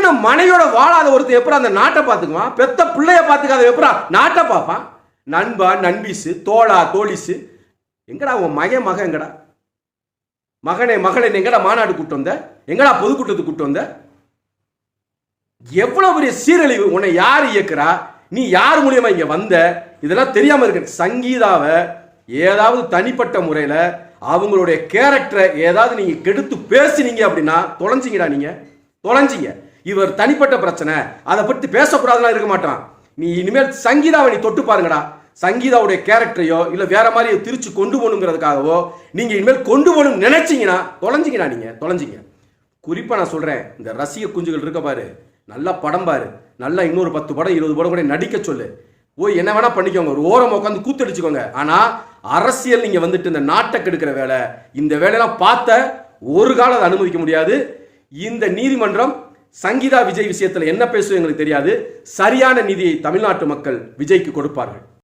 கட்டின மனைவியோட வாழாத ஒருத்தர் எப்படி அந்த நாட்டை பார்த்துக்குவான்? பெத்த பிள்ளைய பார்த்துக்காத எப்படா நாட்டை பார்ப்பான்? நண்பா நண்பீஸு, தோளா தோழிசு, எங்கடா உன் மகன் எங்கடா? மகனே எங்கடா மாநாடு கூட்டு வந்த? எங்கடா பொதுக்கூட்டத்துக்கு கூட்டு வந்த? எவ்வளவு பெரிய சீரழிவு! உன்னை யார் இயக்குறா? நீ யார் மூலியமா இங்க வந்த? இதெல்லாம் தெரியாம இருக்கு. சங்கீதாவை ஏதாவது தனிப்பட்ட முறையில அவங்களுடைய கேரக்டரை ஏதாவது நீங்க கெடுத்து பேசினீங்க அப்படின்னா தொலைஞ்சிங்கடா. நீங்க தொலைஞ்சிங்க. இவர் தனிப்பட்ட பிரச்சனை, அதை பற்றி பேசக்கூடாதுலாம் இருக்க மாட்டான். நீ இனிமேல் சங்கீதாவை நீ தொட்டு பாருங்கடா. சங்கீதாவுடைய கேரக்டரையோ இல்ல வேற மாதிரி திருச்சி கொண்டு போகணுங்கிறதுக்காகவோ நீங்க இனிமேல் கொண்டு போகணும் நினைச்சீங்கன்னா தொலைஞ்சிங்கடா. நீங்க தொலைஞ்சிங்க. குறிப்பா நான் சொல்றேன், இந்த ரசிக குஞ்சுகள் இருக்க பாரு, நல்லா படம் பாரு, நல்லா இன்னொரு 10 படம் 20 படம் கூட நடிக்க சொல்லு. போய் என்ன வேணா பண்ணிக்கோங்க, ஒரு ஓரம் உட்காந்து கூத்தடிச்சுக்கோங்க. ஆனா அரசியல் நீங்க வந்துட்டு இந்த நாட்டை கெடுக்கிற வேலை, இந்த வேலையெல்லாம் பார்த்த ஒரு காலம் அதை அனுமதிக்க முடியாது. இந்த நீதிமன்றம் சங்கீதா விஜய் விஷயத்தில் என்ன பேசும் எங்களுக்கு தெரியாது. சரியான நீதியை தமிழ்நாட்டு மக்கள் விஜய்க்கு கொடுப்பார்கள்.